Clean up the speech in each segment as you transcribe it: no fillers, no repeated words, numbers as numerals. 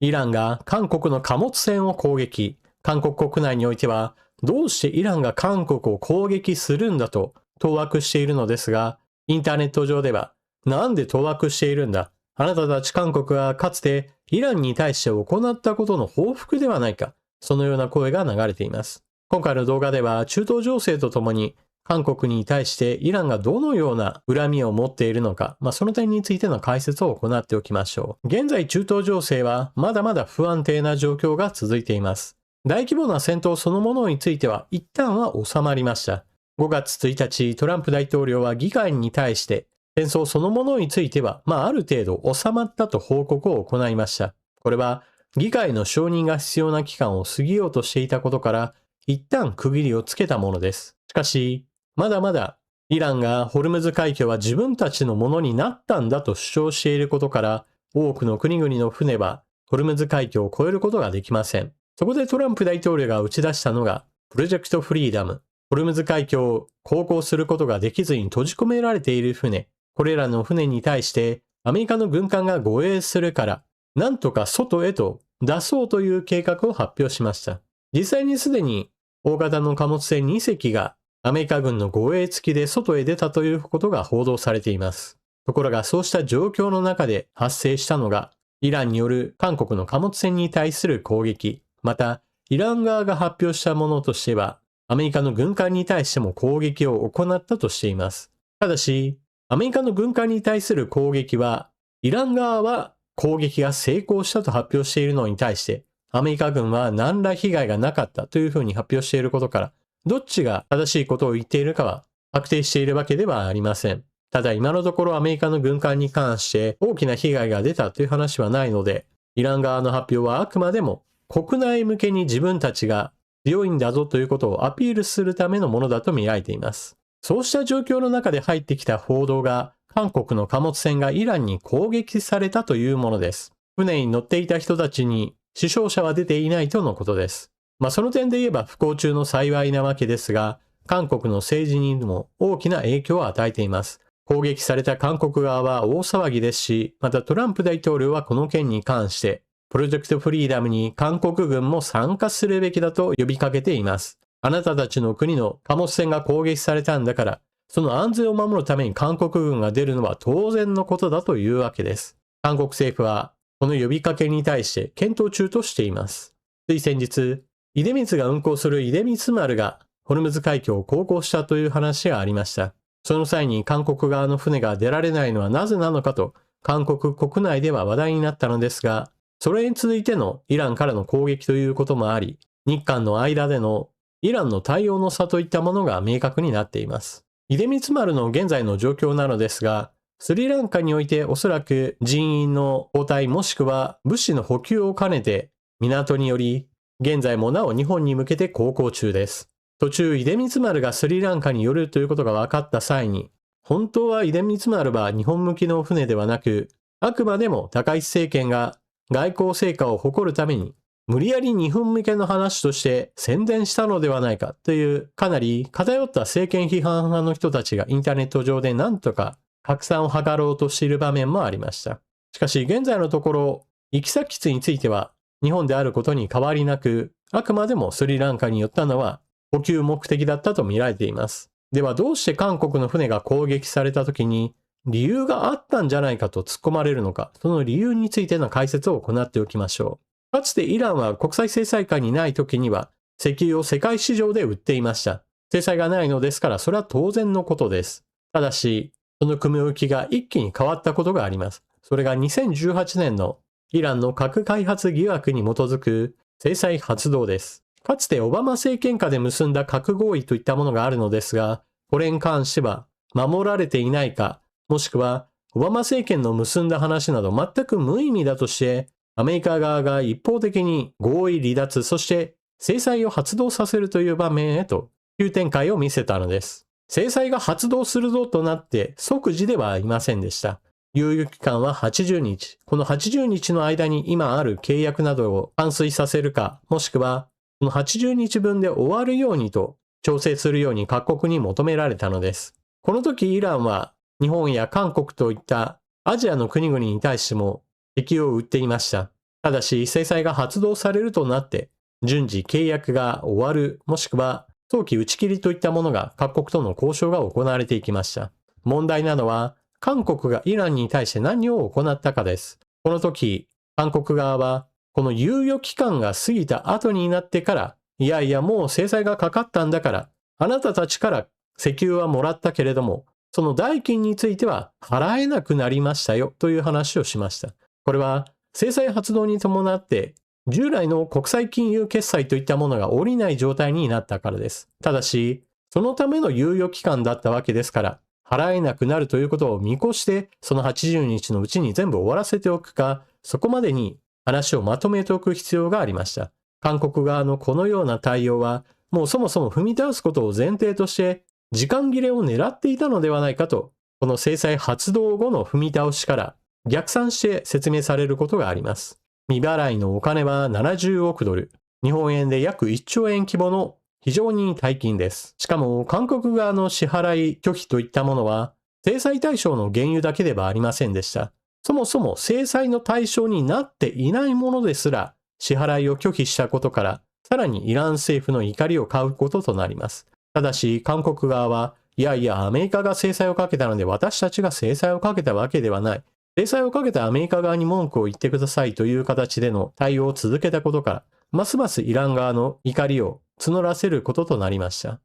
イランが韓国の貨物船を攻撃。韓国国内においては、どうしてイランが韓国を攻撃するんだと当惑しているのですが、インターネット上では、なんで当惑しているんだ。あなたたち韓国がかつてイランに対して行ったことの報復ではないか。そのような声が流れています。今回の動画では中東情勢とともに韓国に対してイランがどのような恨みを持っているのか、その点についての解説を行っておきましょう。現在中東情勢はまだまだ不安定な状況が続いています。大規模な戦闘そのものについては一旦は収まりました。5月1日、トランプ大統領は議会に対して戦争そのものについては、ある程度収まったと報告を行いました。これは議会の承認が必要な期間を過ぎようとしていたことから、一旦区切りをつけたものです。しかし、まだまだイランがホルムズ海峡は自分たちのものになったんだと主張していることから、多くの国々の船はホルムズ海峡を越えることができません。そこでトランプ大統領が打ち出したのが、プロジェクトフリーダム。ホルムズ海峡を航行することができずに閉じ込められている船。これらの船に対してアメリカの軍艦が護衛するから、なんとか外へと出そうという計画を発表しました。実際にすでに大型の貨物船2隻がアメリカ軍の護衛付きで外へ出たということが報道されています。ところがそうした状況の中で発生したのが、イランによる韓国の貨物船に対する攻撃。また、イラン側が発表したものとしては、アメリカの軍艦に対しても攻撃を行ったとしています。ただし、アメリカの軍艦に対する攻撃は、イラン側は攻撃が成功したと発表しているのに対して、アメリカ軍は何ら被害がなかったというふうに発表していることから、どっちが正しいことを言っているかは確定しているわけではありません。ただ今のところアメリカの軍艦に関して大きな被害が出たという話はないので、イラン側の発表はあくまでも国内向けに自分たちが強いんだぞということをアピールするためのものだと見られています。そうした状況の中で入ってきた報道が、韓国の貨物船がイランに攻撃されたというものです。船に乗っていた人たちに死傷者は出ていないとのことです。その点で言えば不幸中の幸いなわけですが、韓国の政治にも大きな影響を与えています。攻撃された韓国側は大騒ぎですし、またトランプ大統領はこの件に関して、プロジェクトフリーダムに韓国軍も参加するべきだと呼びかけています。あなたたちの国の貨物船が攻撃されたんだから、その安全を守るために韓国軍が出るのは当然のことだというわけです。韓国政府はこの呼びかけに対して検討中としています。つい先日、出光が運航する出光丸がホルムズ海峡を航行したという話がありました。その際に韓国側の船が出られないのはなぜなのかと韓国国内では話題になったのですが、それに続いてのイランからの攻撃ということもあり、日韓の間でのイランの対応の差といったものが明確になっています。出光丸の現在の状況なのですが、スリランカにおいておそらく人員の交代もしくは物資の補給を兼ねて港により、現在もなお日本に向けて航行中です。途中出光丸がスリランカに寄るということが分かった際に、本当は出光丸は日本向きの船ではなく、あくまでも高市政権が外交成果を誇るために、無理やり日本向けの話として宣伝したのではないかというかなり偏った政権批判派の人たちがインターネット上で何とか拡散を図ろうとしている場面もありました。しかし現在のところ、行き先地については日本であることに変わりなく、あくまでもスリランカに寄ったのは補給目的だったと見られています。ではどうして韓国の船が攻撃された時に理由があったんじゃないかと突っ込まれるのか、その理由についての解説を行っておきましょう。かつてイランは国際制裁下にない時には石油を世界市場で売っていました。制裁がないのですからそれは当然のことです。ただし、その組み置きが一気に変わったことがあります。それが2018年のイランの核開発疑惑に基づく制裁発動です。かつてオバマ政権下で結んだ核合意といったものがあるのですが、これに関しては守られていないか、もしくはオバマ政権の結んだ話など全く無意味だとして、アメリカ側が一方的に合意離脱、そして制裁を発動させるという場面へと急展開を見せたのです。制裁が発動するぞとなって即時ではありませんでした。猶予期間は80日。この80日の間に今ある契約などを完遂させるか、もしくはこの80日分で終わるようにと調整するように各国に求められたのです。この時イランは日本や韓国といったアジアの国々に対しても石油を売っていました。ただし、制裁が発動されるとなって、順次契約が終わる、もしくは早期打ち切りといったものが各国との交渉が行われていきました。問題なのは、韓国がイランに対して何を行ったかです。この時、韓国側は、この猶予期間が過ぎた後になってから、いやいやもう制裁がかかったんだから、あなたたちから石油はもらったけれども、その代金については払えなくなりましたよという話をしました。これは制裁発動に伴って従来の国際金融決済といったものが下りない状態になったからです。ただし、そのための猶予期間だったわけですから、払えなくなるということを見越して、その80日のうちに全部終わらせておくか、そこまでに話をまとめておく必要がありました。韓国側のこのような対応は、もうそもそも踏み倒すことを前提として、時間切れを狙っていたのではないかと、この制裁発動後の踏み倒しから逆算して説明されることがあります。未払いのお金は70億ドル、日本円で約1兆円規模の非常に大金です。しかも韓国側の支払い拒否といったものは、制裁対象の原油だけではありませんでした。そもそも制裁の対象になっていないものですら、支払いを拒否したことから、さらにイラン政府の怒りを買うこととなります。ただし、韓国側は、いやいや、アメリカが制裁をかけたので私たちが制裁をかけたわけではない。制裁をかけたアメリカ側に文句を言ってくださいという形での対応を続けたことから、ますますイラン側の怒りを募らせることとなりました。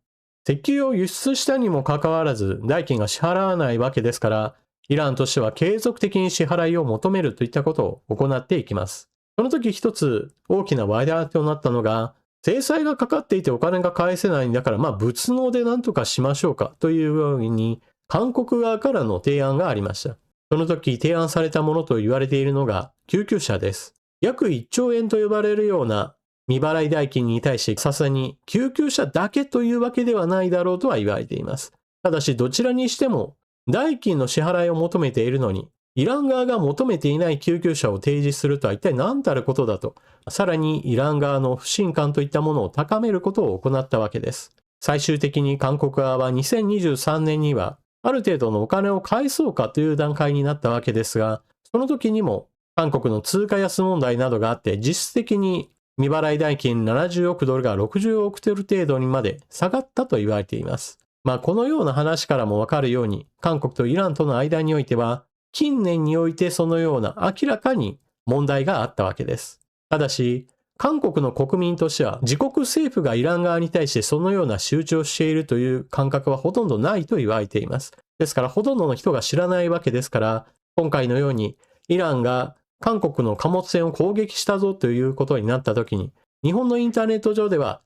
石油を輸出したにもかかわらず、代金が支払わないわけですから、イランとしては継続的に支払いを求めるといったことを行っていきます。その時一つ大きな話題となったのが、制裁がかかっていてお金が返せないんだから、物納で何とかしましょうかというように、韓国側からの提案がありました。その時提案されたものと言われているのが救急車です。約1兆円と呼ばれるような未払い代金に対してさすがに救急車だけというわけではないだろうとは言われています。ただしどちらにしても代金の支払いを求めているのに、イラン側が求めていない救急車を提示するとは一体何たることだと、さらにイラン側の不信感といったものを高めることを行ったわけです。最終的に韓国側は2023年にはある程度のお金を返そうかという段階になったわけですが、その時にも韓国の通貨安問題などがあって実質的に未払い代金70億ドルが60億ドル程度にまで下がったと言われています。このような話からもわかるように、韓国とイランとの間においては、近年においてそのような明らかに問題があったわけです。ただし、韓国の国民としては自国政府がイラン側に対してそのような集中をしているという感覚はほとんどないと言われています。ですからほとんどの人が知らないわけですから、今回のようにイランが韓国の貨物船を攻撃したぞということになった時に、日本のインターネット上では、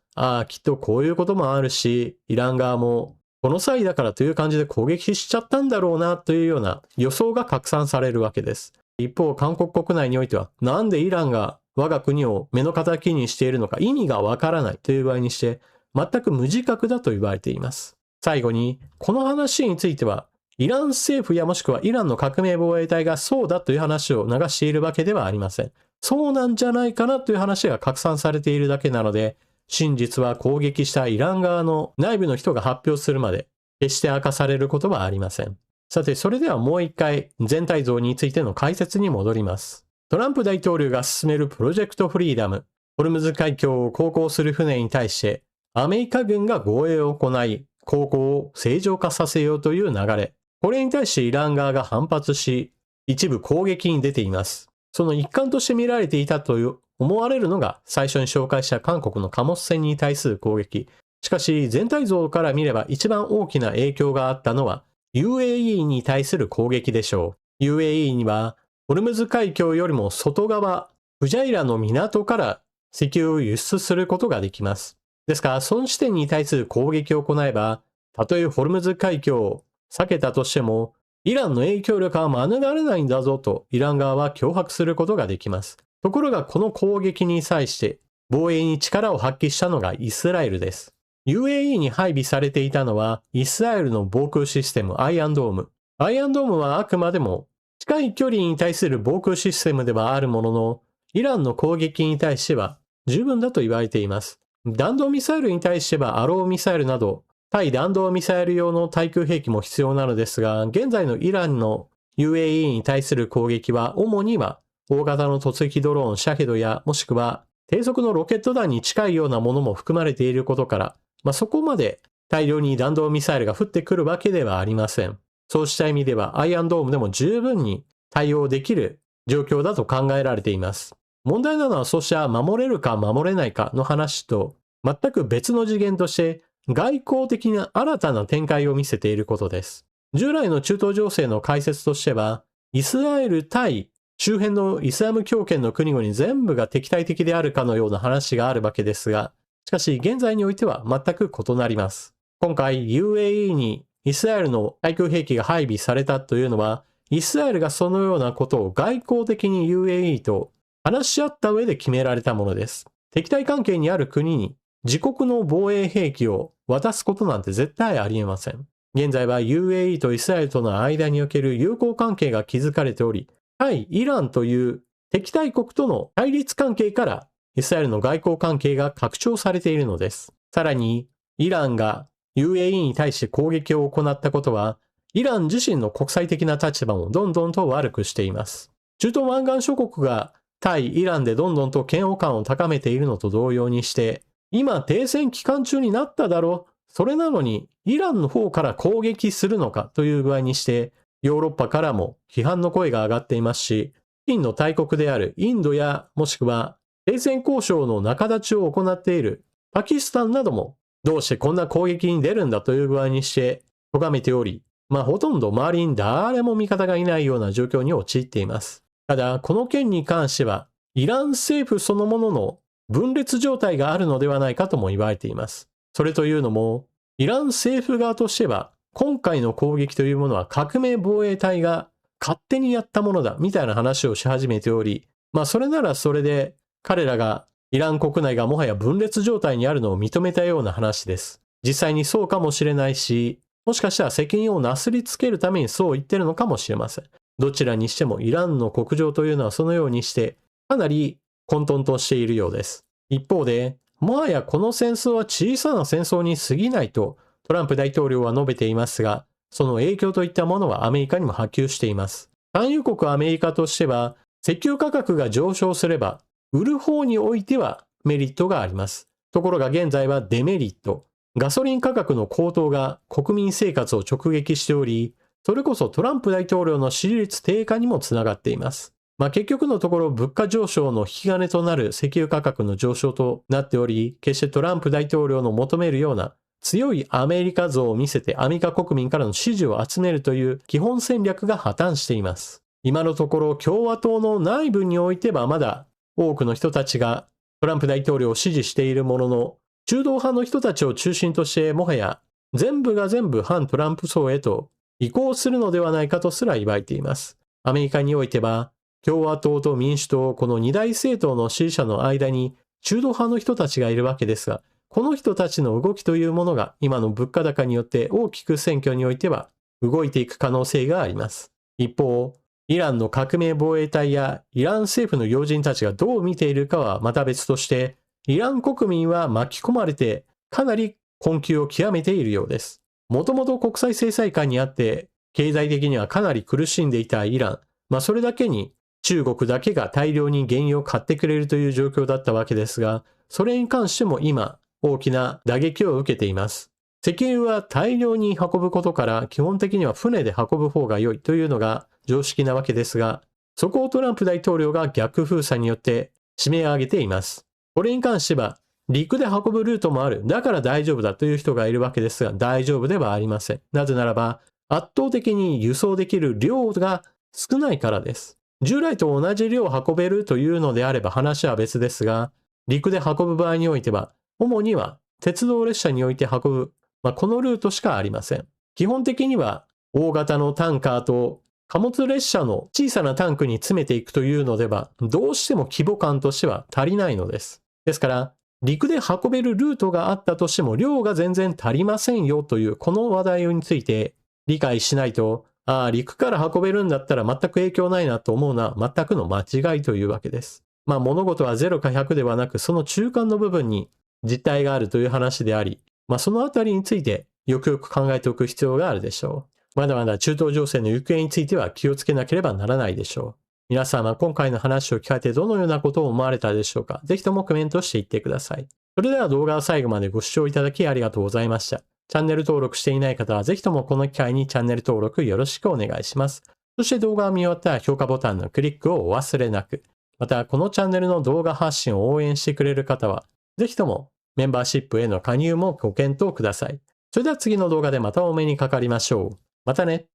きっとこういうこともあるし、イラン側もこの際だからという感じで攻撃しちゃったんだろうなというような予想が拡散されるわけです。一方、韓国国内においては、なんでイランが我が国を目の敵にしているのか意味がわからないという場合にして、全く無自覚だと言われています。最後に、この話については、イラン政府やもしくはイランの革命防衛隊がそうだという話を流しているわけではありません。そうなんじゃないかなという話が拡散されているだけなので、真実は攻撃したイラン側の内部の人が発表するまで、決して明かされることはありません。さて、それではもう一回全体像についての解説に戻ります。トランプ大統領が進めるプロジェクトフリーダム、ホルムズ海峡を航行する船に対して、アメリカ軍が護衛を行い、航行を正常化させようという流れ。これに対してイラン側が反発し、一部攻撃に出ています。その一環として見られていたと思われるのが最初に紹介した韓国の貨物船に対する攻撃。しかし全体像から見れば一番大きな影響があったのは UAE に対する攻撃でしょう。UAE にはホルムズ海峡よりも外側、フジャイラの港から石油を輸出することができます。ですから、その地点に対する攻撃を行えば、たとえホルムズ海峡を避けたとしても、イランの影響力は免れないんだぞとイラン側は脅迫することができます。ところがこの攻撃に際して防衛に力を発揮したのがイスラエルです。UAE に配備されていたのはイスラエルの防空システムアイアンドーム。アイアンドームはあくまでも近い距離に対する防空システムではあるものの、イランの攻撃に対しては十分だと言われています。弾道ミサイルに対してはアローミサイルなど対弾道ミサイル用の対空兵器も必要なのですが、現在のイランの UAE に対する攻撃は主には大型の突撃ドローンシャヘドやもしくは低速のロケット弾に近いようなものも含まれていることから、そこまで大量に弾道ミサイルが降ってくるわけではありません。そうした意味ではアイアンドームでも十分に対応できる状況だと考えられています。問題なのはそうした守れるか守れないかの話と全く別の次元として外交的な新たな展開を見せていることです。従来の中東情勢の解説としては、イスラエル対周辺のイスラム教圏の国々全部が敵対的であるかのような話があるわけですが、しかし現在においては全く異なります。今回 UAE にイスラエルの対空兵器が配備されたというのは、イスラエルがそのようなことを外交的に UAE と話し合った上で決められたものです。敵対関係にある国に自国の防衛兵器を渡すことなんて絶対ありえません。現在は UAE とイスラエルとの間における友好関係が築かれており、対イランという敵対国との対立関係からイスラエルの外交関係が拡張されているのです。さらに、イランが UAE に対して攻撃を行ったことは、イラン自身の国際的な立場もどんどんと悪くしています。中東湾岸諸国が対イランでどんどんと嫌悪感を高めているのと同様にして、今停戦期間中になっただろう。それなのにイランの方から攻撃するのかという具合にして、ヨーロッパからも批判の声が上がっていますし、金の大国であるインドやもしくは停戦交渉の仲立ちを行っているパキスタンなどもどうしてこんな攻撃に出るんだという具合にして咎めており、ほとんど周りに誰も味方がいないような状況に陥っています。ただ、この件に関しては、イラン政府そのものの分裂状態があるのではないかとも言われています。それというのも、イラン政府側としては、今回の攻撃というものは革命防衛隊が勝手にやったものだみたいな話をし始めており、それならそれで彼らがイラン国内がもはや分裂状態にあるのを認めたような話です。実際にそうかもしれないし、もしかしたら責任をなすりつけるためにそう言ってるのかもしれません。どちらにしてもイランの国情というのはそのようにしてかなり混沌としているようです。一方で、もはやこの戦争は小さな戦争に過ぎないとトランプ大統領は述べていますが、その影響といったものはアメリカにも波及しています。産油国アメリカとしては、石油価格が上昇すれば、売る方においてはメリットがあります。ところが現在はデメリット。ガソリン価格の高騰が国民生活を直撃しており、それこそトランプ大統領の支持率低下にもつながっています。結局のところ物価上昇の引き金となる石油価格の上昇となっており、決してトランプ大統領の求めるような強いアメリカ像を見せてアメリカ国民からの支持を集めるという基本戦略が破綻しています。今のところ共和党の内部においてはまだ多くの人たちがトランプ大統領を支持しているものの、中道派の人たちを中心としてもはや全部が全部反トランプ層へと移行するのではないかとすら言われています。アメリカにおいては共和党と民主党、この二大政党の支持者の間に中道派の人たちがいるわけですが、この人たちの動きというものが今の物価高によって大きく選挙においては動いていく可能性があります。一方、イランの革命防衛隊やイラン政府の要人たちがどう見ているかはまた別として、イラン国民は巻き込まれてかなり困窮を極めているようです。もともと国際制裁下にあって経済的にはかなり苦しんでいたイラン、それだけに中国だけが大量に原油を買ってくれるという状況だったわけですが、それに関しても今大きな打撃を受けています。石油は大量に運ぶことから基本的には船で運ぶ方が良いというのが常識なわけですが、そこをトランプ大統領が逆封鎖によって締め上げています。これに関しては陸で運ぶルートもある。だから大丈夫だという人がいるわけですが、大丈夫ではありません。なぜならば圧倒的に輸送できる量が少ないからです。従来と同じ量を運べるというのであれば話は別ですが、陸で運ぶ場合においては、主には鉄道列車において運ぶ、このルートしかありません。基本的には大型のタンカーと貨物列車の小さなタンクに詰めていくというのでは、どうしても規模感としては足りないのです。ですから、陸で運べるルートがあったとしても量が全然足りませんよというこの話題について理解しないと、陸から運べるんだったら全く影響ないなと思うのは全くの間違いというわけです。物事は0か100ではなく、その中間の部分に実態があるという話であり、そのあたりについてよくよく考えておく必要があるでしょう。まだまだ中東情勢の行方については気をつけなければならないでしょう。皆さんは今回の話を聞かれてどのようなことを思われたでしょうか？ぜひともコメントしていってください。それでは動画を最後までご視聴いただきありがとうございました。チャンネル登録していない方はぜひともこの機会にチャンネル登録よろしくお願いします。そして動画を見終わったら評価ボタンのクリックをお忘れなく。また、このチャンネルの動画発信を応援してくれる方は、ぜひともメンバーシップへの加入もご検討ください。それでは次の動画でまたお目にかかりましょう。またね。